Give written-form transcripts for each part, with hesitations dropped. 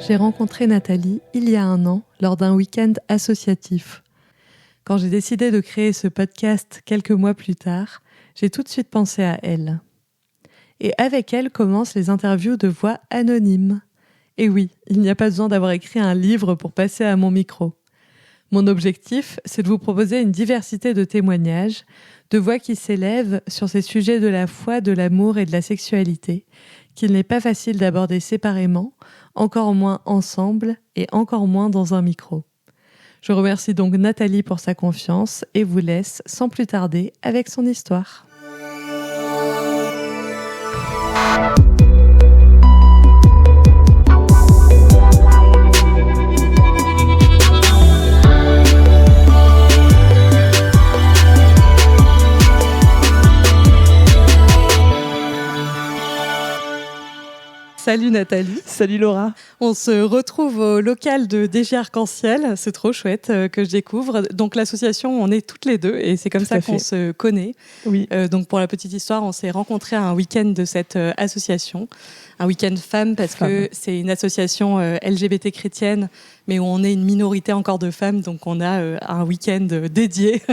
J'ai rencontré Nathalie il y a 1 an lors d'un week-end associatif. Quand j'ai décidé de créer ce podcast quelques mois plus tard, j'ai tout de suite pensé à elle. Et avec elle commencent les interviews de voix anonymes. Et oui, il n'y a pas besoin d'avoir écrit un livre pour passer à mon micro. Mon objectif, c'est de vous proposer une diversité de témoignages, de voix qui s'élèvent sur ces sujets de la foi, de l'amour et de la sexualité, qu'il n'est pas facile d'aborder séparément, encore moins ensemble et encore moins dans un micro. Je remercie donc Nathalie pour sa confiance et vous laisse sans plus tarder avec son histoire. Salut Nathalie. Salut Laura. On se retrouve au local de DG Arc-en-Ciel. C'est trop chouette que je découvre. Donc l'association, on est toutes les deux et c'est comme ça qu'on se connaît. Oui. Donc pour la petite histoire, on s'est rencontrés à un week-end de cette association. Un week-end femmes parce que c'est une association LGBT chrétienne, mais où on est une minorité encore de femmes. Donc on a un week-end dédié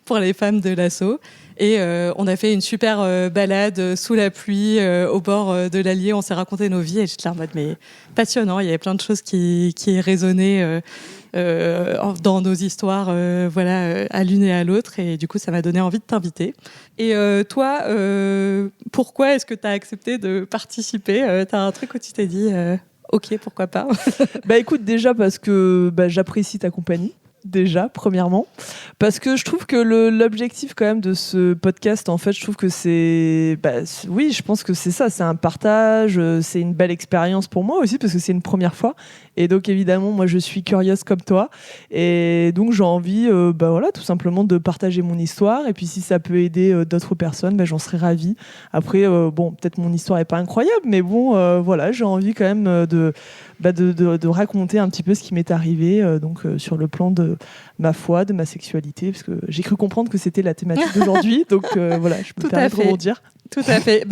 pour les femmes de l'asso. Et on a fait une super balade sous la pluie au bord de l'Allier. On s'est raconté nos vies et j'étais là en mode mais passionnant. Il y avait plein de choses qui résonnaient dans nos histoires, à l'une et à l'autre. Et du coup, ça m'a donné envie de t'inviter. Et toi, pourquoi est-ce que tu as accepté de participer ? T'as un truc où tu t'es dit ok, pourquoi pas ? Écoute, déjà parce que j'apprécie ta compagnie. Déjà, premièrement, parce que je trouve que l'objectif quand même de ce podcast, en fait, je trouve que oui, je pense que c'est ça, c'est un partage, c'est une belle expérience pour moi aussi, parce que c'est une première fois, et donc évidemment, moi je suis curieuse comme toi, et donc j'ai envie, tout simplement de partager mon histoire, et puis si ça peut aider d'autres personnes, j'en serais ravie. Après, peut-être mon histoire est pas incroyable, mais j'ai envie quand même de raconter un petit peu ce qui m'est arrivé, sur le plan de ma foi, de ma sexualité, parce que j'ai cru comprendre que c'était la thématique d'aujourd'hui, donc je me permets de rebondir. Tout à fait.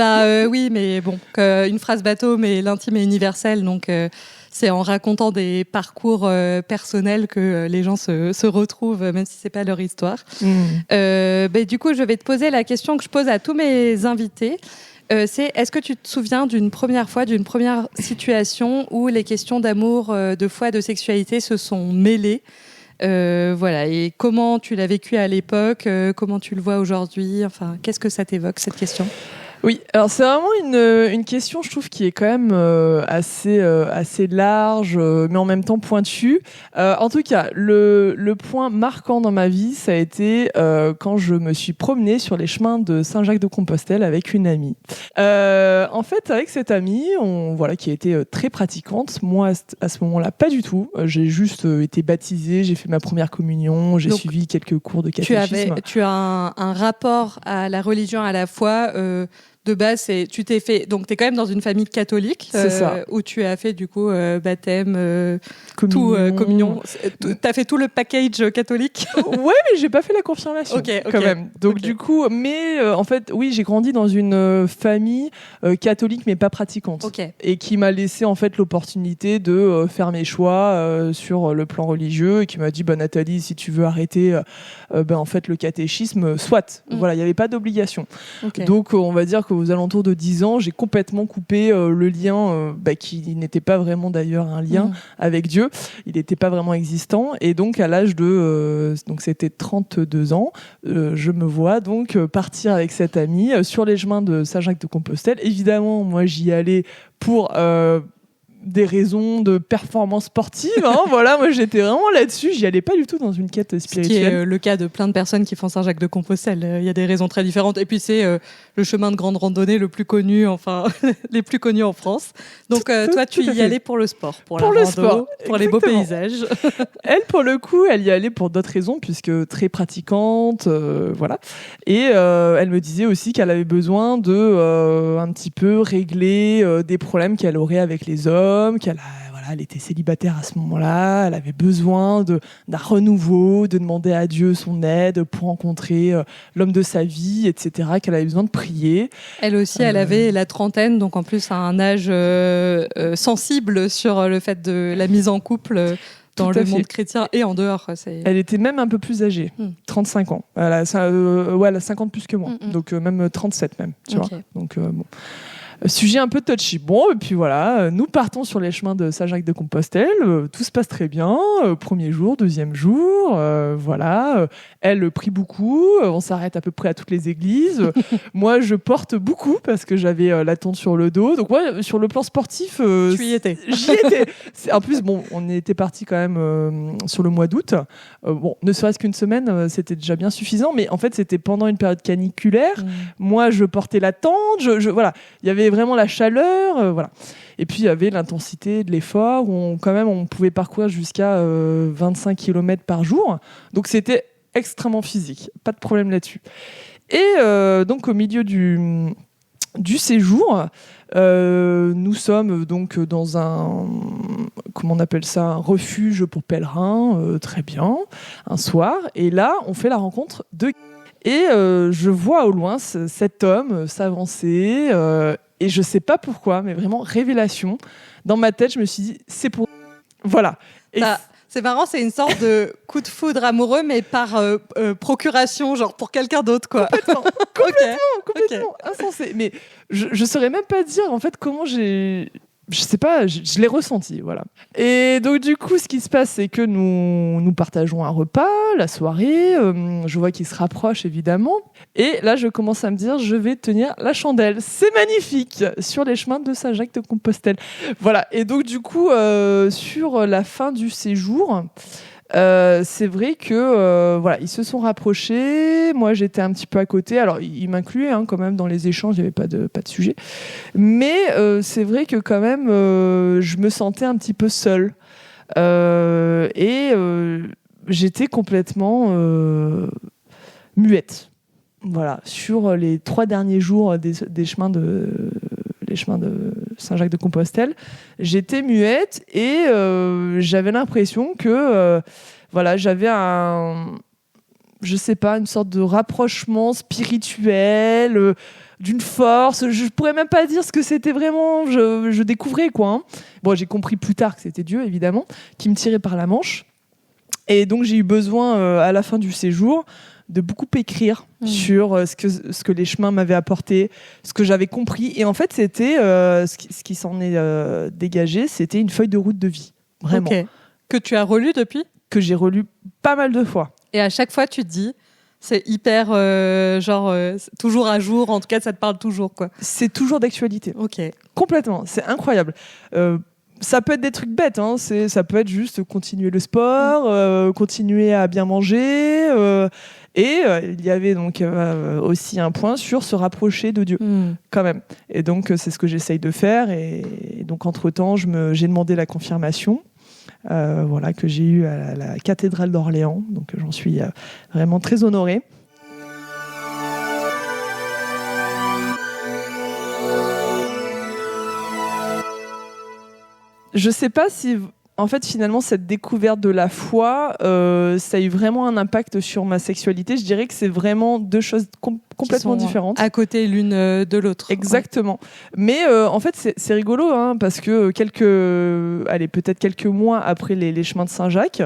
Oui, mais bon, une phrase bateau, mais l'intime est universel, donc c'est en racontant des parcours personnels que les gens se retrouvent, même si c'est pas leur histoire. Du coup, je vais te poser la question que je pose à tous mes invités. Est-ce que tu te souviens d'une première fois, d'une première situation où les questions d'amour, de foi, de sexualité se sont mêlées ? Et comment tu l'as vécu à l'époque, comment tu le vois aujourd'hui, enfin, qu'est-ce que ça t'évoque, cette question ? Oui, alors c'est vraiment une question, je trouve, qui est quand même assez large, mais en même temps pointue. En tout cas, le point marquant dans ma vie, ça a été quand je me suis promenée sur les chemins de Saint-Jacques-de-Compostelle avec une amie. En fait, avec cette amie, qui a été très pratiquante, moi à ce moment-là, pas du tout. J'ai juste été baptisée, j'ai fait ma première communion, j'ai suivi quelques cours de catéchisme. Tu as un rapport à la religion, à la foi. De base, tu t'es fait, donc t'es quand même dans une famille catholique, c'est ça. Où tu as fait du coup baptême, communion. T'as fait tout le package catholique. Ouais, mais j'ai pas fait la confirmation. Ok. Quand même. Donc du coup, en fait, oui, j'ai grandi dans une famille catholique mais pas pratiquante, et qui m'a laissé en fait l'opportunité de faire mes choix sur le plan religieux, et qui m'a dit Nathalie, si tu veux arrêter, en fait le catéchisme, soit. Voilà, il y avait pas d'obligation. Donc on va dire qu'aux alentours de 10 ans, j'ai complètement coupé le lien qui n'était pas vraiment d'ailleurs un lien avec Dieu. Il n'était pas vraiment existant. Et donc, à l'âge de... donc, c'était 32 ans. Je me vois donc partir avec cette amie sur les chemins de Saint-Jacques-de-Compostelle. Évidemment, moi, j'y allais pour... des raisons de performance sportive, voilà, moi j'étais vraiment là-dessus, j'y allais pas du tout dans une quête spirituelle. Ce qui est le cas de plein de personnes qui font Saint-Jacques-de-Compostelle. Il y a des raisons très différentes, et puis c'est le chemin de grande randonnée le plus connu, enfin les plus connus en France. Donc toi tu y allais pour le sport, pour la rando, sport, pour les beaux paysages. Elle, pour le coup, elle y allait pour d'autres raisons, puisque très pratiquante, voilà. Et elle me disait aussi qu'elle avait besoin de un petit peu régler des problèmes qu'elle aurait avec les hommes, qu'elle voilà, elle était célibataire à ce moment-là, elle avait besoin d'un renouveau, de demander à Dieu son aide pour rencontrer l'homme de sa vie, etc., qu'elle avait besoin de prier. Elle aussi, elle avait la trentaine, donc en plus à un âge sensible sur le fait de la mise en couple dans le monde chrétien et en dehors. Elle était même un peu plus âgée, 35 ans. Elle a 50 plus que moi, donc même 37 même, tu vois. Donc bon. Sujet un peu touchy. Bon, et puis voilà, nous partons sur les chemins de Saint-Jacques-de-Compostelle. Tout se passe très bien. Premier jour, deuxième jour, voilà. Elle prie beaucoup. On s'arrête à peu près à toutes les églises. Moi, je porte beaucoup parce que j'avais la tente sur le dos. Donc ouais, sur le plan sportif, tu y étais. J'y étais. En plus, bon, on était parti quand même sur le mois d'août. Bon, ne serait-ce qu'une semaine, c'était déjà bien suffisant. Mais en fait, c'était pendant une période caniculaire. Moi, je portais la tente. Voilà, il y avait vraiment la chaleur, voilà. Et puis il y avait l'intensité de l'effort où on pouvait parcourir jusqu'à 25 km par jour. Donc c'était extrêmement physique, pas de problème là-dessus. Et donc au milieu du séjour, nous sommes donc dans un, comment on appelle ça, un refuge pour pèlerins, très bien, un soir. Et là, on fait la rencontre de... Et je vois au loin cet homme s'avancer, et je sais pas pourquoi, mais vraiment révélation. Dans ma tête, je me suis dit, c'est pour... Voilà. Et c'est marrant, c'est une sorte de coup de foudre amoureux, mais par procuration, genre pour quelqu'un d'autre, quoi. Complètement insensé. Mais je saurais même pas dire, en fait, comment je sais pas, je l'ai ressenti, voilà. Et donc du coup, ce qui se passe, c'est que nous partageons un repas, la soirée. Je vois qu'il se rapproche évidemment, et là, je commence à me dire, je vais tenir la chandelle. C'est magnifique sur les chemins de Saint-Jacques-de-Compostelle. Voilà. Et donc du coup, sur la fin du séjour. C'est vrai que voilà, ils se sont rapprochés. Moi, j'étais un petit peu à côté. Alors, ils m'incluaient quand même dans les échanges. Il n'y avait pas de sujet. Mais c'est vrai que quand même, je me sentais un petit peu seule. Et j'étais complètement muette. Voilà, sur les 3 derniers jours des chemins les chemins de Saint-Jacques-de-Compostelle, j'étais muette et j'avais l'impression que voilà, j'avais je sais pas, une sorte de rapprochement spirituel, d'une force. Je pourrais même pas dire ce que c'était vraiment. Je découvrais quoi. Bon, j'ai compris plus tard que c'était Dieu évidemment qui me tirait par la manche. Et donc j'ai eu besoin à la fin du séjour de beaucoup écrire sur ce que les chemins m'avaient apporté, ce que j'avais compris. Et en fait, c'était ce qui s'en est dégagé, c'était une feuille de route de vie, vraiment. Okay. Que tu as relu depuis ? Que j'ai relu pas mal de fois. Et à chaque fois, tu te dis, c'est hyper, toujours à jour, en tout cas, ça te parle toujours, quoi. C'est toujours d'actualité. Ok. Complètement, c'est incroyable. Ça peut être des trucs bêtes, ça peut être juste continuer le sport, continuer à bien manger, et il y avait donc aussi un point sur se rapprocher de Dieu, quand même. Et donc c'est ce que j'essaye de faire, et donc entre-temps j'ai demandé la confirmation, voilà, que j'ai eue à la cathédrale d'Orléans, donc j'en suis vraiment très honorée. Je sais pas si, en fait, finalement, cette découverte de la foi, ça a eu vraiment un impact sur ma sexualité. Je dirais que c'est vraiment deux choses complètement différentes. À côté l'une de l'autre. Exactement. Ouais. Mais en fait, c'est rigolo, parce que peut-être quelques mois après les chemins de Saint-Jacques,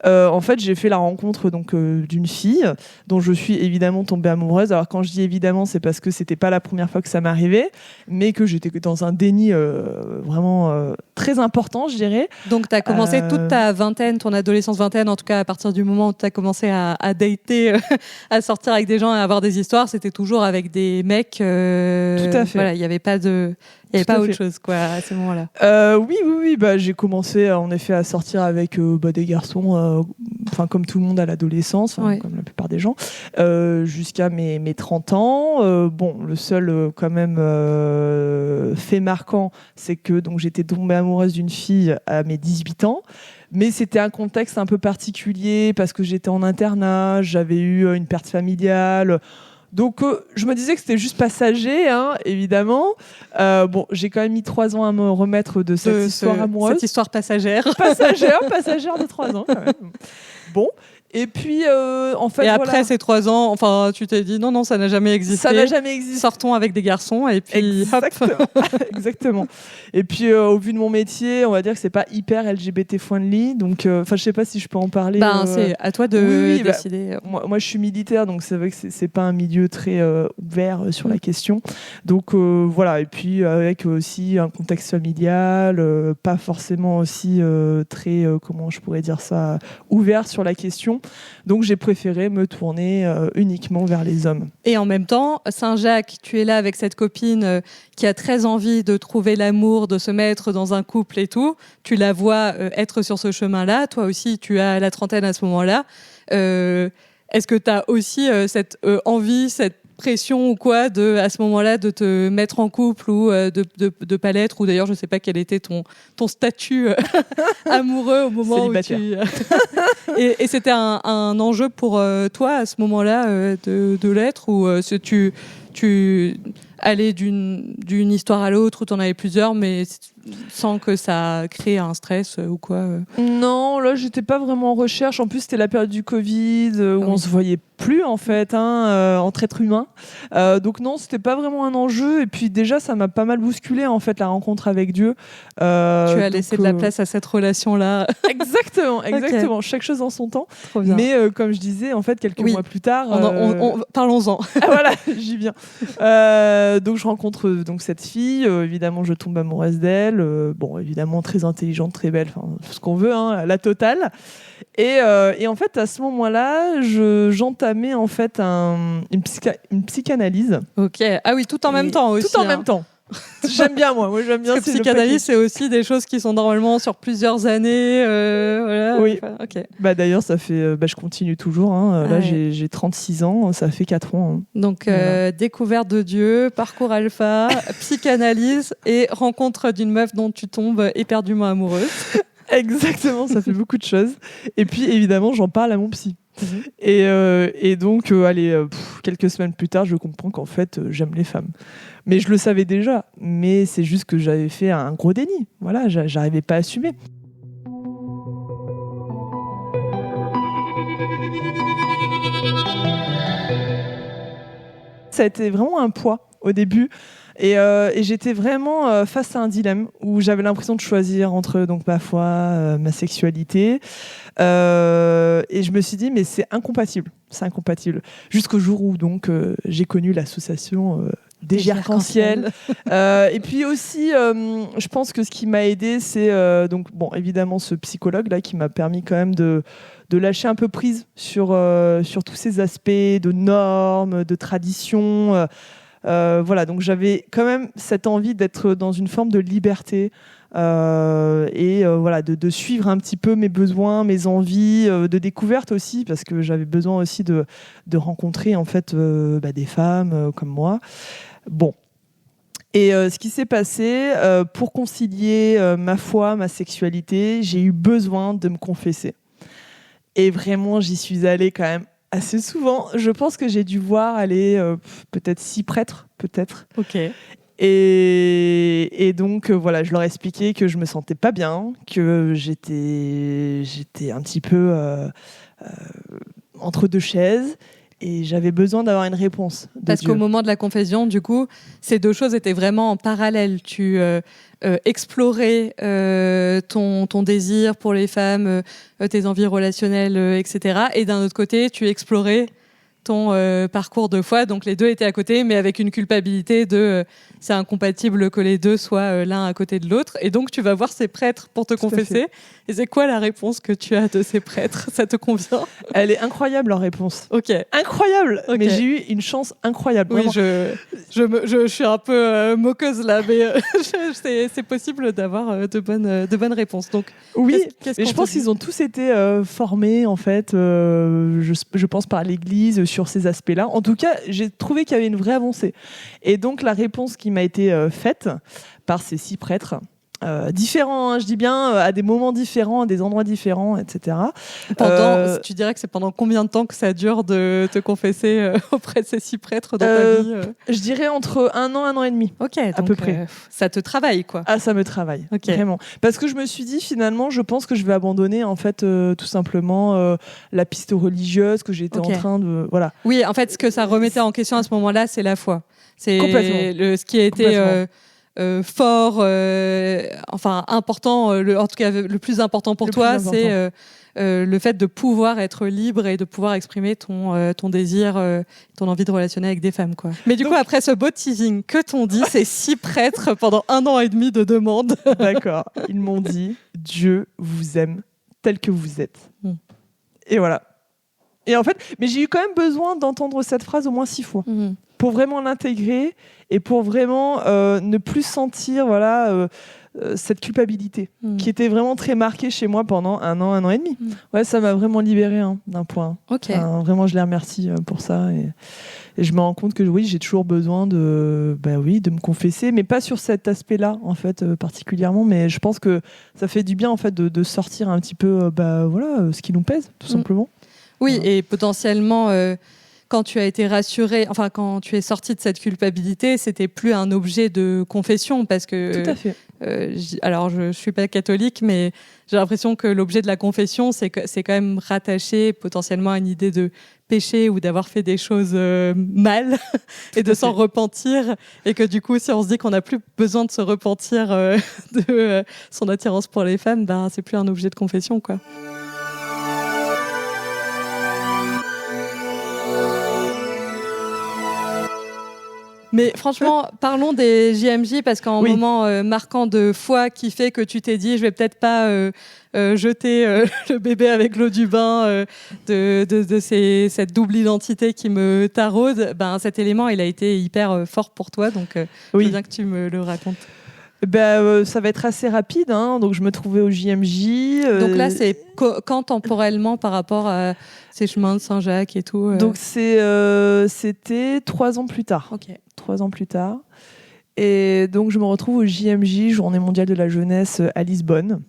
en fait, j'ai fait la rencontre donc d'une fille dont je suis évidemment tombée amoureuse. Alors quand je dis évidemment, c'est parce que c'était pas la première fois que ça m'arrivait, mais que j'étais dans un déni vraiment très important, je dirais. Donc tu as commencé toute ta vingtaine, ton adolescence vingtaine, en tout cas à partir du moment où tu as commencé à dater, à sortir avec des gens, à avoir des histoires, c'était toujours avec des mecs. Tout à fait. Voilà, il n'y avait pas autre chose, quoi, à ce moment-là. Oui. Bah, j'ai commencé en effet à sortir avec des garçons, comme tout le monde à l'adolescence, comme la plupart des gens, jusqu'à mes 30 ans. Bon, le seul quand même fait marquant, c'est que donc j'étais tombée amoureuse d'une fille à mes 18 ans. Mais c'était un contexte un peu particulier parce que j'étais en internat, j'avais eu une perte familiale. Donc, je me disais que c'était juste passager, hein, évidemment. Bon, j'ai quand même mis 3 ans à me remettre de cette histoire amoureuse. Cette histoire passagère. Passagère de 3 ans, quand même. Bon. Et puis, en fait, et après ces 3 ans, enfin, tu t'es dit non, ça n'a jamais existé. Ça n'a jamais existé. Sortons avec des garçons et puis exactement. hop. Exactement. Et puis, au vu de mon métier, on va dire que c'est pas hyper LGBT friendly. Donc, je sais pas si je peux en parler. C'est à toi de décider. Moi, je suis militaire, donc c'est vrai que c'est pas un milieu très ouvert sur la question. Donc, voilà. Et puis, avec aussi un contexte familial, pas forcément aussi très, comment je pourrais dire ça, ouvert sur la question. Donc j'ai préféré me tourner uniquement vers les hommes. Et en même temps, Saint-Jacques, tu es là avec cette copine qui a très envie de trouver l'amour, de se mettre dans un couple et tout. Tu la vois être sur ce chemin-là. Toi aussi, tu as la trentaine à ce moment-là. Est-ce que tu as aussi cette envie, cette pression ou quoi à ce moment-là de te mettre en couple ou de pas l'être, ou d'ailleurs je sais pas quel était ton statut amoureux au moment où tu et c'était un enjeu pour toi à ce moment-là de l'être, ou tu allais d'une histoire à l'autre où t'en avais plusieurs mais sans que ça crée un stress ou quoi Non, là j'étais pas vraiment en recherche. En plus c'était la période du Covid où on se voyait plus en fait entre êtres humains. Donc non, c'était pas vraiment un enjeu. Et puis déjà ça m'a pas mal bousculé en fait la rencontre avec Dieu. Tu as laissé de la place à cette relation-là. Exactement. Okay. Chaque chose en son temps. Trop bien. Mais comme je disais en fait quelques mois plus tard. Parlons-en. Voilà, j'y viens. Donc je rencontre donc cette fille. Évidemment je tombe amoureuse d'elle. Bon, évidemment très intelligente, très belle, enfin ce qu'on veut, hein, la totale. Et en fait, à ce moment-là, j'entamais en fait une psychanalyse. Ok. Ah oui, tout en même temps aussi. Tout en même temps. J'aime bien, moi j'aime bien. Parce que psychanalyse, c'est aussi des choses qui sont normalement sur plusieurs années. Voilà. Oui. Enfin, ok. D'ailleurs, ça fait, je continue toujours. Hein. Là, j'ai 36 ans, ça fait 4 ans. Hein. Donc, découverte de Dieu, parcours alpha, psychanalyse et rencontre d'une meuf dont tu tombes éperdument amoureuse. Exactement, ça fait beaucoup de choses. Et puis, évidemment, j'en parle à mon psy. Et donc, quelques semaines plus tard, je comprends qu'en fait, j'aime les femmes. Mais je le savais déjà. Mais c'est juste que j'avais fait un gros déni. Voilà, j'arrivais pas à assumer. Ça a été vraiment un poids au début. Et j'étais vraiment face à un dilemme où j'avais l'impression de choisir entre donc ma foi, ma sexualité. Et je me suis dit, mais c'est incompatible. Jusqu'au jour où donc j'ai connu l'association des arcs-en-ciel. Et puis aussi, je pense que ce qui m'a aidée, c'est donc bon, évidemment ce psychologue là qui m'a permis quand même de lâcher un peu prise sur tous ces aspects de normes, de traditions. Voilà, donc j'avais quand même cette envie d'être dans une forme de liberté voilà, de suivre un petit peu mes besoins, mes envies, de découverte aussi, parce que j'avais besoin aussi de rencontrer en fait des femmes comme moi. Bon. Et ce qui s'est passé, pour concilier ma foi, ma sexualité, j'ai eu besoin de me confesser. Et vraiment, j'y suis allée quand même assez souvent. Je pense que j'ai dû voir aller peut-être 6 prêtres, peut-être. Ok. Et donc voilà, je leur ai expliqué que je me sentais pas bien, que j'étais un petit peu entre deux chaises. Et j'avais besoin d'avoir une réponse. Parce qu'au moment de la confession, du coup, ces deux choses étaient vraiment en parallèle. Tu explorais ton désir pour les femmes, tes envies relationnelles, etc. Et d'un autre côté, tu explorais ton parcours de foi. Donc les deux étaient à côté, mais avec une culpabilité de c'est incompatible que les deux soient l'un à côté de l'autre. Et donc tu vas voir ces prêtres pour te confesser. Et c'est quoi la réponse que tu as de ces prêtres ? Ça te convient ? Elle est incroyable, leur réponse. Ok. Incroyable. Okay. Mais j'ai eu une chance incroyable. Oui, je suis un peu moqueuse là, mais c'est possible d'avoir de bonnes réponses. Donc oui, mais je pense qu'ils ont tous été formés en fait. Je pense par l'Église sur ces aspects-là. En tout cas, j'ai trouvé qu'il y avait une vraie avancée. Et donc la réponse qui m'a été faite par ces 6 prêtres, différents, hein, je dis bien, à des moments différents, à des endroits différents, etc. Tu dirais que c'est pendant combien de temps que ça dure de te confesser auprès de ces 6 prêtres dans ta vie Je dirais entre 1 an et demi. Ok, à peu près. Ça te travaille, quoi. Ah, ça me travaille, vraiment. Parce que je me suis dit, finalement, je pense que je vais abandonner, en fait, tout simplement, la piste religieuse que j'étais en train de... Voilà. Oui, en fait, ce que ça remettait en question à ce moment-là, c'est la foi. C'est ce qui a été... fort, enfin important, en tout cas le plus important pour toi, c'est le fait de pouvoir être libre et de pouvoir exprimer ton désir, ton envie de relationner avec des femmes, quoi. Mais du coup, après ce beau teasing, que t'ont dit ces 6 prêtres pendant 1 an et demi de demande? D'accord, ils m'ont dit « Dieu vous aime tel que vous êtes ». Et voilà. Et en fait, mais j'ai eu quand même besoin d'entendre cette phrase au moins 6 fois. Pour vraiment l'intégrer et pour vraiment ne plus sentir cette culpabilité qui était vraiment très marquée chez moi pendant 1 an et demi. Ouais, ça m'a vraiment libérée d'un point. Vraiment, je les remercie pour ça et je me rends compte que oui, j'ai toujours besoin de me confesser, mais pas sur cet aspect-là en fait particulièrement, mais je pense que ça fait du bien en fait de sortir un petit peu ce qui nous pèse tout simplement. Oui, et potentiellement quand tu as été rassurée, enfin quand tu es sortie de cette culpabilité, c'était plus un objet de confession parce que. Tout à fait. Alors je suis pas catholique, mais j'ai l'impression que l'objet de la confession, c'est quand même rattaché potentiellement à une idée de péché ou d'avoir fait des choses mal et de s'en repentir, et que du coup, si on se dit qu'on n'a plus besoin de se repentir de son attirance pour les femmes, ben c'est plus un objet de confession, quoi. Mais franchement, parlons des JMJ, parce qu'en moment marquant de foi qui fait que tu t'es dit, je vais peut-être pas jeter le bébé avec l'eau du bain de cette double identité qui me taraude, ben, cet élément, il a été hyper fort pour toi. Donc, je veux bien que tu me le racontes. Ça va être assez rapide, hein. Donc je me trouvais au JMJ. Donc là, c'est quand temporellement par rapport à ces chemins de Saint-Jacques et tout Donc c'était 3 ans plus tard. 3 ans plus tard. Et donc je me retrouve au JMJ, Journée mondiale de la jeunesse à Lisbonne.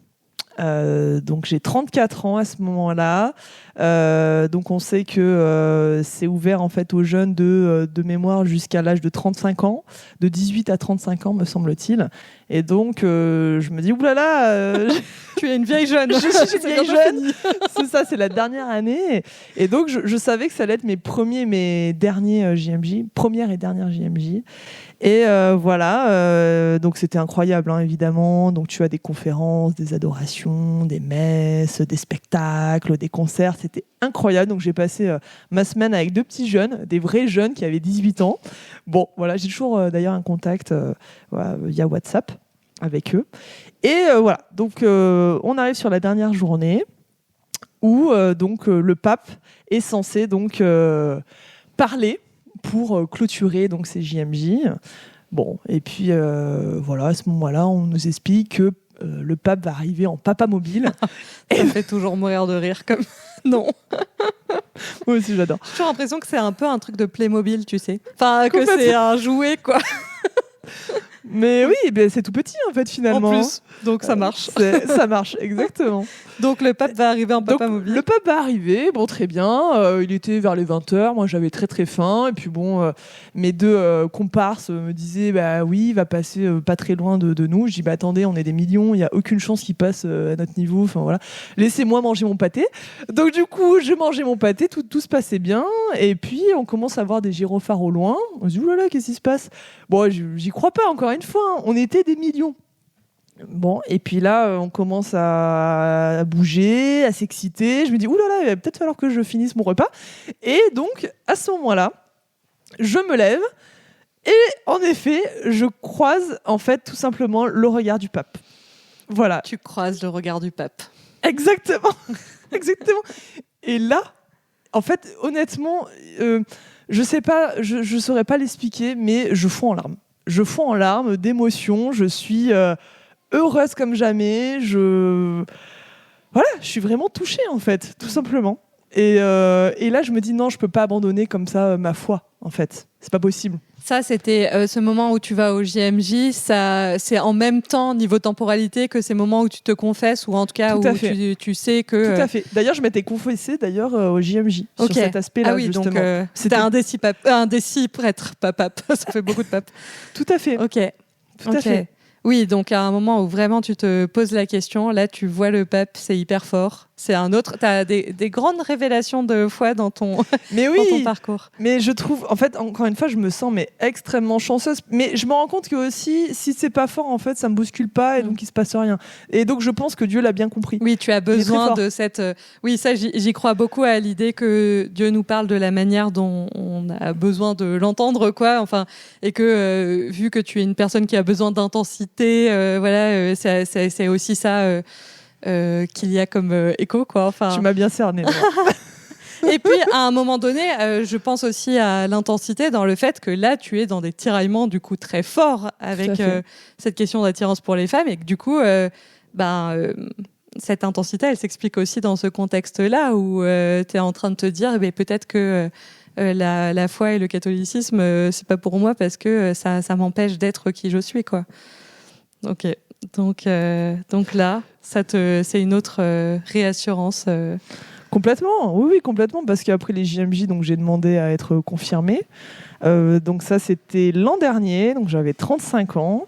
Donc j'ai 34 ans à ce moment-là. Donc on sait que c'est ouvert en fait aux jeunes de mémoire jusqu'à l'âge de 35 ans, de 18 à 35 ans me semble-t-il. Et donc je me dis oulala, tu es une vieille jeune. Je suis une vieille jeune. C'est ça, c'est la dernière année. Et donc je savais que ça allait être mes derniers JMJ, première et dernière JMJ. Et donc c'était incroyable, hein, évidemment. Donc tu as des conférences, des adorations, des messes, des spectacles, des concerts. C'était incroyable. Donc j'ai passé ma semaine avec 2 petits jeunes, des vrais jeunes qui avaient 18 ans. Bon, voilà, j'ai toujours d'ailleurs un contact via WhatsApp avec eux. Et donc on arrive sur la dernière journée où le pape est censé donc parler pour clôturer donc ces JMJ. Bon, et puis à ce moment-là, on nous explique que le pape va arriver en papa mobile. Ça me fait toujours mourir de rire comme non. Moi aussi, j'adore. J'ai toujours l'impression que c'est un peu un truc de Playmobil, tu sais. Enfin, que c'est un jouet, quoi. Mais oui, c'est tout petit en fait finalement. En plus, donc ça marche. Ça marche, exactement. Donc le pape va arriver en papa mobile. Le pape va arriver, bon très bien, il était vers les 20h, moi j'avais très très faim, et puis bon, mes 2 comparses me disaient, oui, il va passer pas très loin de nous. Je dis, attendez, on est des millions, il n'y a aucune chance qu'il passe à notre niveau, enfin voilà, laissez-moi manger mon pâté. Donc du coup, je mangeais mon pâté, tout se passait bien, et puis on commence à voir des gyrophares au loin, on se dit, oulala, qu'est-ce qui se passe? Bon, j'y crois pas, encore une fois, hein. On était des millions. Bon, et puis là, on commence à bouger, à s'exciter. Je me dis, oulala, il va peut-être falloir que je finisse mon repas. Et donc, à ce moment-là, je me lève et en effet, je croise en fait tout simplement le regard du pape. Voilà. Tu croises le regard du pape. Exactement. Exactement. Et là, en fait, honnêtement, je sais pas, je saurais pas l'expliquer, mais je fonds en larmes. Je fonds en larmes d'émotion. Je suis heureuse comme jamais. Je suis vraiment touchée en fait, tout simplement. Et là, je me dis non, je peux pas abandonner comme ça ma foi, en fait. C'est pas possible. Ça, c'était ce moment où tu vas au JMJ, ça, c'est en même temps, niveau temporalité, que ces moments où tu te confesses, ou en tout cas où tu sais que... Tout à fait. D'ailleurs, je m'étais confessée au JMJ sur cet aspect-là, ah oui, justement. Donc, c'était un déci prêtre, pas pape. Ça fait beaucoup de pape. Tout à fait. Ok. Tout à fait. Oui, donc à un moment où vraiment tu te poses la question, là tu vois le pape, c'est hyper fort. C'est un autre. Tu as des grandes révélations de foi dans ton, dans ton parcours. Mais je trouve, en fait, encore une fois, je me sens extrêmement chanceuse. Mais je me rends compte que aussi, si c'est pas fort, en fait, ça me bouscule pas et donc il se passe rien. Et donc je pense que Dieu l'a bien compris. Oui, tu as besoin de cette. Oui, ça, j'y crois beaucoup à l'idée que Dieu nous parle de la manière dont on a besoin de l'entendre, quoi. Enfin, et que vu que tu es une personne qui a besoin d'intensité, voilà, c'est aussi ça. Qu'il y a comme écho, quoi. Enfin... Tu m'as bien cerné. Et puis, à un moment donné, je pense aussi à l'intensité dans le fait que là, tu es dans des tiraillements du coup très forts avec cette question d'attirance pour les femmes et que du coup, cette intensité, elle s'explique aussi dans ce contexte-là où tu es en train de te dire peut-être que la foi et le catholicisme, c'est pas pour moi parce que ça m'empêche d'être qui je suis, quoi. Ok. Donc là, c'est une autre réassurance. Complètement, oui, complètement, parce qu'après les JMJ, donc j'ai demandé à être confirmée. Donc ça, c'était l'an dernier, donc j'avais 35 ans.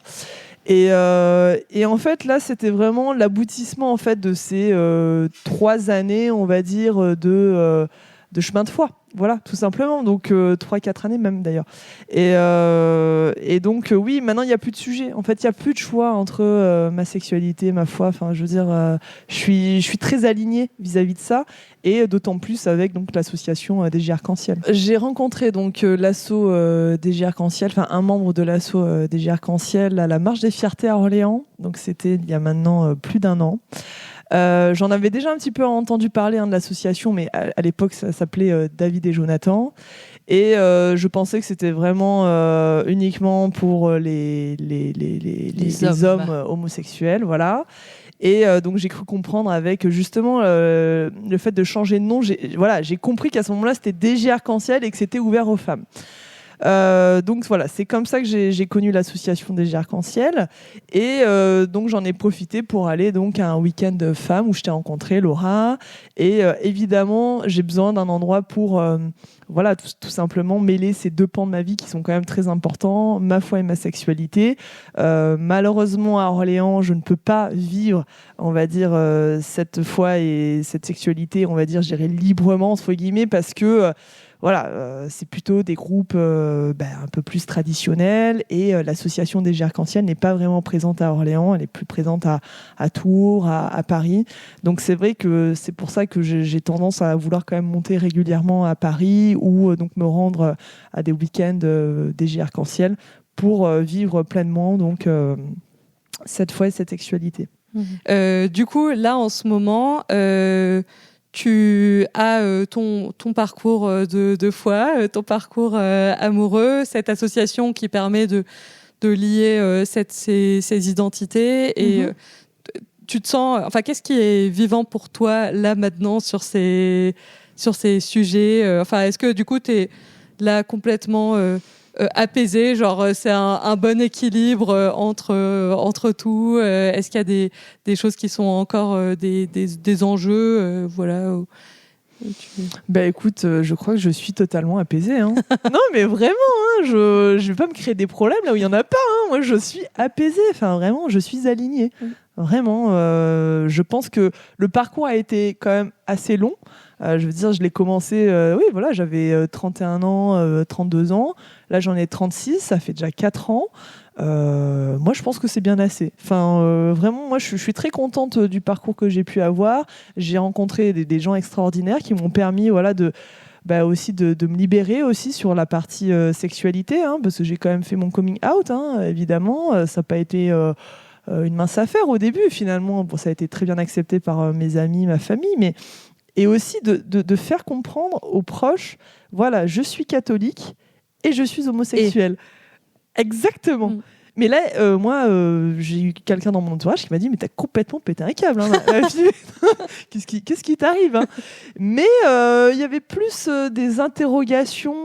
Et en fait, là, c'était vraiment l'aboutissement en fait de ces 3 années, on va dire, de chemin de foi. Voilà, tout simplement. Donc 3-4 années même d'ailleurs. Et donc oui, maintenant il n'y a plus de sujet. En fait, il n'y a plus de choix entre ma sexualité, ma foi. Enfin, je veux dire, je suis très alignée vis-à-vis de ça, et d'autant plus avec donc l'association DG Arc-en-Ciel. J'ai rencontré donc l'asso DG Arc-en-Ciel, enfin un membre de l'asso DG Arc-en-Ciel à la Marche des Fiertés à Orléans. Donc c'était il y a maintenant plus d'1 an. J'en avais déjà un petit peu entendu parler de l'association, mais à l'époque ça s'appelait David et Jonathan, et je pensais que c'était vraiment uniquement pour les hommes homosexuels, voilà. Et donc j'ai cru comprendre avec justement le fait de changer de nom, j'ai compris qu'à ce moment-là c'était DG Arc-en-Ciel et que c'était ouvert aux femmes. Donc voilà, c'est comme ça que j'ai connu l'association DG Arc-en-Ciel, et donc j'en ai profité pour aller donc à un week-end de femmes où je t'ai rencontré, Laura, et évidemment j'ai besoin d'un endroit pour voilà, tout simplement mêler ces 2 pans de ma vie qui sont quand même très importants, ma foi et ma sexualité. Malheureusement à Orléans, je ne peux pas vivre, on va dire, cette foi et cette sexualité, on va dire, je dirais librement entre guillemets, parce que voilà, c'est plutôt des groupes un peu plus traditionnels, et l'association DG Arc-en-Ciel n'est pas vraiment présente à Orléans, elle est plus présente à Tours, à Paris. Donc c'est vrai que c'est pour ça que j'ai tendance à vouloir quand même monter régulièrement à Paris, ou donc me rendre à des week-ends DG Arc-en-Ciel pour vivre pleinement donc cette foi et cette sexualité. Du coup, là en ce moment... tu as ton parcours de foi, ton parcours amoureux, cette association qui permet de lier ces identités, et tu te sens... Enfin, qu'est-ce qui est vivant pour toi là maintenant sur ces sujets, enfin, est-ce que du coup tu es là complètement apaisé, genre c'est un bon équilibre entre tout, est-ce qu'il y a des choses qui sont encore des enjeux, voilà. Écoute, je crois que je suis totalement apaisée, hein. Non mais vraiment, hein, je vais pas me créer des problèmes là où il y en a pas, hein. Moi je suis apaisée, enfin vraiment je suis alignée. Vraiment, je pense que le parcours a été quand même assez long. Je veux dire, je l'ai commencé, oui, voilà, j'avais 31 ans, 32 ans. Là, j'en ai 36, ça fait déjà 4 ans. Moi, je pense que c'est bien assez. Enfin, vraiment, moi, je suis très contente du parcours que j'ai pu avoir. J'ai rencontré des gens extraordinaires qui m'ont permis, voilà, aussi de me libérer aussi sur la partie sexualité, hein, parce que j'ai quand même fait mon coming out, hein, évidemment. Ça n'a pas été... une mince affaire au début, finalement. Bon, ça a été très bien accepté par mes amis, ma famille, et aussi de faire comprendre aux proches, voilà, je suis catholique et je suis homosexuelle. Exactement. Mais là, moi, j'ai eu quelqu'un dans mon entourage qui m'a dit « Mais t'as complètement pété un câble, hein, la fille. Qu'est-ce qui t'arrive, hein ?» Mais il y avait plus des interrogations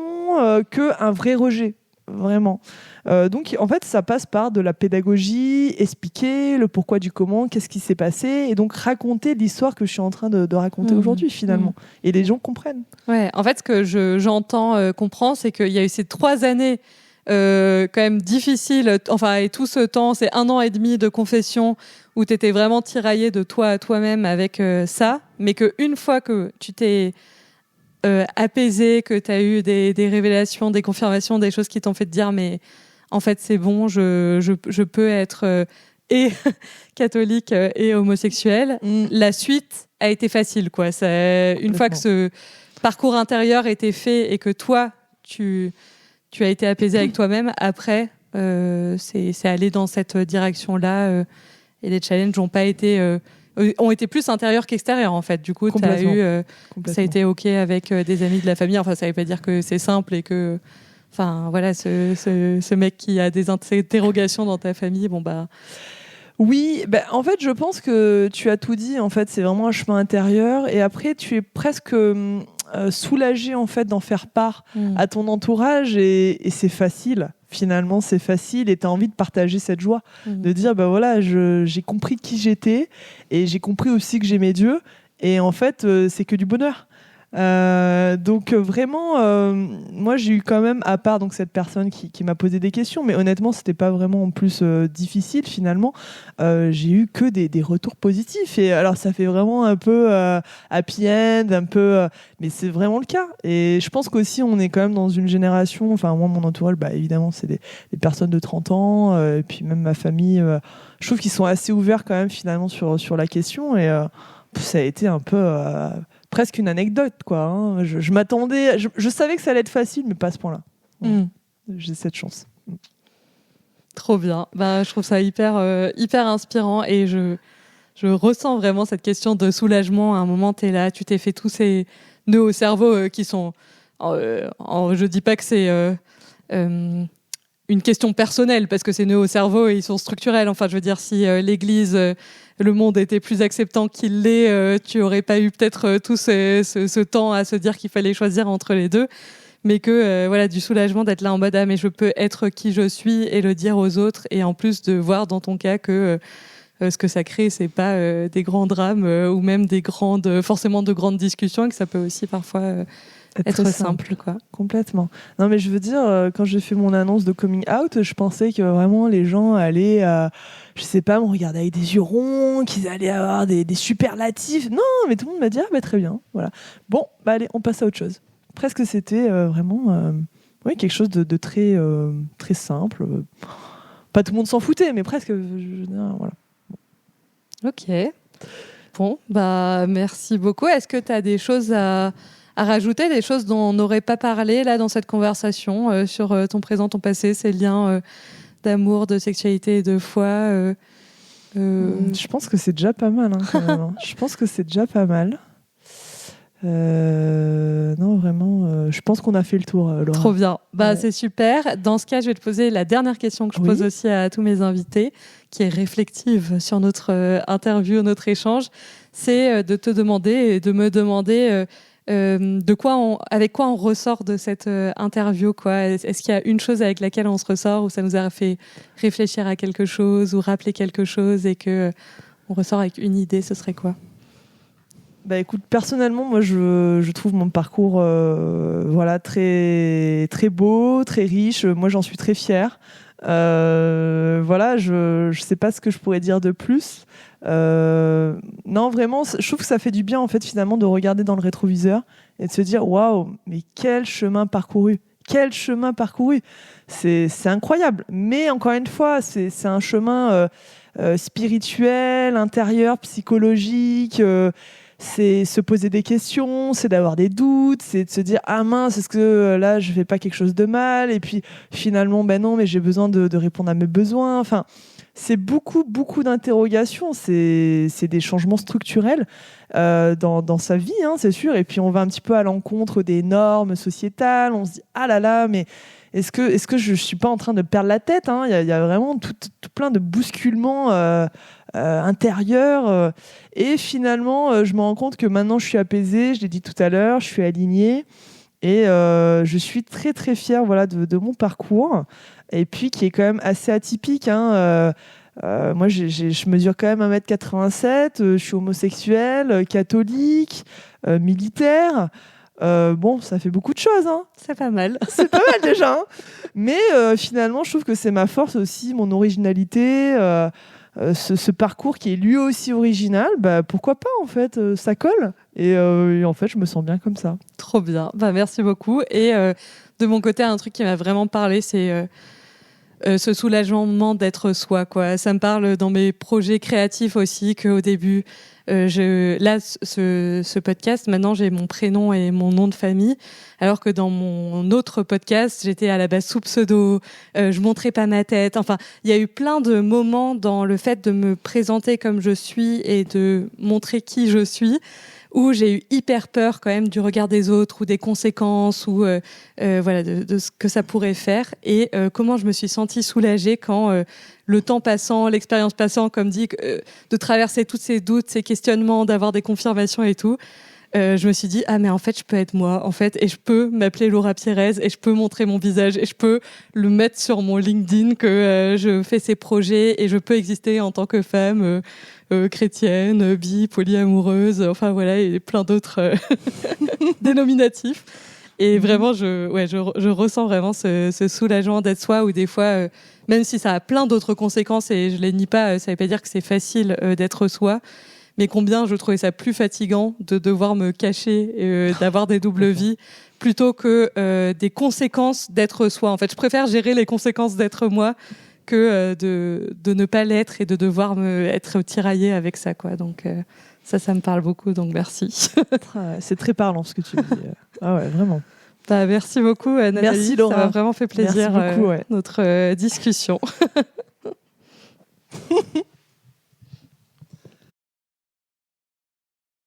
qu'un vrai rejet. vraiment. Donc, en fait, ça passe par de la pédagogie, expliquer le pourquoi du comment, qu'est-ce qui s'est passé, et donc raconter l'histoire que je suis en train de raconter aujourd'hui, finalement. Et les gens comprennent. Ouais, en fait, ce que j'entends, comprends, c'est qu'il y a eu ces 3 années quand même difficiles, et tout ce temps, c'est 1 an et demi de confession où tu étais vraiment tiraillé de toi à toi-même avec ça, mais qu'une fois que tu t'es apaisé, que tu as eu des révélations, des confirmations, des choses qui t'ont fait te dire mais en fait c'est bon, je peux être et catholique et homosexuel. La suite a été facile, quoi. Une fois que ce parcours intérieur était fait et que toi tu as été apaisé avec toi-même, après c'est aller dans cette direction-là et les challenges ont été plus intérieurs qu'extérieurs, en fait. Du coup, ça a été OK avec des amis de la famille. Enfin, ça veut pas dire que c'est simple et que... Enfin, voilà, ce mec qui a des interrogations dans ta famille, Oui, en fait, je pense que tu as tout dit. En fait, c'est vraiment un chemin intérieur. Et après, tu es presque soulagé, en fait, d'en faire part à ton entourage. Et c'est facile. Finalement, c'est facile et tu as envie de partager cette joie, de dire voilà, j'ai compris qui j'étais et j'ai compris aussi que j'aimais Dieu et en fait c'est que du bonheur. Donc vraiment moi j'ai eu quand même, à part donc cette personne qui m'a posé des questions, mais honnêtement c'était pas vraiment en plus difficile finalement, j'ai eu que des retours positifs et alors ça fait vraiment un peu happy end, un peu mais c'est vraiment le cas. Et je pense qu'aussi on est quand même dans une génération, enfin moi mon entourage évidemment c'est des personnes de 30 ans et puis même ma famille, je trouve qu'ils sont assez ouverts quand même finalement sur la question et ça a été un peu presque une anecdote, quoi. Hein. Je m'attendais, je savais que ça allait être facile, mais pas à ce point-là. J'ai cette chance. Trop bien. Je trouve ça hyper inspirant et je ressens vraiment cette question de soulagement. À un moment, t'es là, tu t'es fait tous ces nœuds au cerveau qui sont... je dis pas que c'est une question personnelle, parce que ces nœuds au cerveau, ils sont structurels. Enfin, je veux dire, si l'Église... le monde était plus acceptant qu'il l'est, tu aurais pas eu peut-être tout ce temps à se dire qu'il fallait choisir entre les deux, mais que du soulagement d'être là en mode mais je peux être qui je suis et le dire aux autres, et en plus de voir dans ton cas que ce que ça crée, c'est pas des grands drames ou même forcément de grandes discussions, et que ça peut aussi parfois être simple, quoi. Complètement. Non, mais je veux dire, quand j'ai fait mon annonce de coming out, je pensais que vraiment les gens allaient, je sais pas, me regarder avec des yeux ronds, qu'ils allaient avoir des superlatifs. Non, mais tout le monde m'a dit très bien. Voilà. Bon, allez, on passe à autre chose. Presque c'était vraiment quelque chose de très, très simple. Pas tout le monde s'en foutait, mais presque. Voilà. Ok. Bon, merci beaucoup. Est-ce que tu as des choses à rajouter, des choses dont on n'aurait pas parlé là dans cette conversation sur ton présent, ton passé, ces liens d'amour, de sexualité et de foi Je pense que c'est déjà pas mal, quand même, hein. Je pense que c'est déjà pas mal. Non, vraiment, je pense qu'on a fait le tour, Laura. Trop bien. C'est super. Dans ce cas, je vais te poser la dernière question que je pose aussi à tous mes invités, qui est réflexive sur notre interview, notre échange. C'est de te demander et de me demander avec quoi on ressort de cette interview, quoi. Est-ce qu'il y a une chose avec laquelle on se ressort, où ça nous a fait réfléchir à quelque chose ou rappeler quelque chose, et que on ressort avec une idée, ce serait quoi? Écoute, personnellement, moi je trouve mon parcours très, très beau, très riche. Moi j'en suis très fière. Je sais pas ce que je pourrais dire de plus. Non, vraiment, je trouve que ça fait du bien en fait finalement de regarder dans le rétroviseur et de se dire waouh, mais quel chemin parcouru! Quel chemin parcouru! C'est incroyable. Mais encore une fois, c'est un chemin spirituel, intérieur, psychologique. C'est se poser des questions, c'est d'avoir des doutes, c'est de se dire mince, est-ce que là je fais pas quelque chose de mal, et puis finalement non, mais j'ai besoin de répondre à mes besoins. Enfin, c'est beaucoup d'interrogations, c'est des changements structurels dans sa vie, hein, c'est sûr. Et puis on va un petit peu à l'encontre des normes sociétales, on se dit ah là là, mais est-ce que je suis pas en train de perdre la tête, hein? Il y a vraiment tout plein de bousculements intérieurs, et finalement je me rends compte que maintenant je suis apaisée, je l'ai dit tout à l'heure, je suis alignée, Et je suis très très fière de mon parcours, et puis qui est quand même assez atypique. Moi, je mesure quand même 1m87, je suis homosexuelle, catholique, militaire. Ça fait beaucoup de choses. C'est pas mal. C'est pas mal déjà. Mais finalement, je trouve que c'est ma force aussi, mon originalité, ce parcours qui est lui aussi original. Pourquoi pas, en fait, ça colle. Et en fait, je me sens bien comme ça. Trop bien. Merci beaucoup. Et de mon côté, un truc qui m'a vraiment parlé, c'est ce soulagement d'être soi, quoi. Ça me parle dans mes projets créatifs aussi, qu'au début, ce podcast, maintenant j'ai mon prénom et mon nom de famille, alors que dans mon autre podcast, j'étais à la base sous pseudo, je montrais pas ma tête. Enfin, il y a eu plein de moments dans le fait de me présenter comme je suis et de montrer qui je suis, où j'ai eu hyper peur quand même du regard des autres ou des conséquences ou de ce que ça pourrait faire, et comment je me suis sentie soulagée quand le temps passant, l'expérience passant, comme dit, de traverser tous ces doutes, ces questionnements, d'avoir des confirmations et tout, je me suis dit mais en fait je peux être moi, en fait, et je peux m'appeler Laura Pires et je peux montrer mon visage et je peux le mettre sur mon LinkedIn que je fais ces projets et je peux exister en tant que femme chrétienne, bi, polyamoureuse, enfin voilà, et plein d'autres dénominatifs. Et vraiment, je ressens vraiment ce soulagement d'être soi, où des fois, même si ça a plein d'autres conséquences, et je les nie pas, ça veut pas dire que c'est facile d'être soi, mais combien je trouvais ça plus fatigant de devoir me cacher, d'avoir des doubles vies, plutôt que des conséquences d'être soi. En fait, je préfère gérer les conséquences d'être moi que de ne pas l'être et de devoir être tiraillée avec ça, quoi. Donc ça me parle beaucoup, donc merci. C'est très parlant ce que tu dis. Ah ouais, vraiment. Merci beaucoup, Nathalie. Merci, Laura. Ça m'a vraiment fait plaisir, merci beaucoup, notre discussion.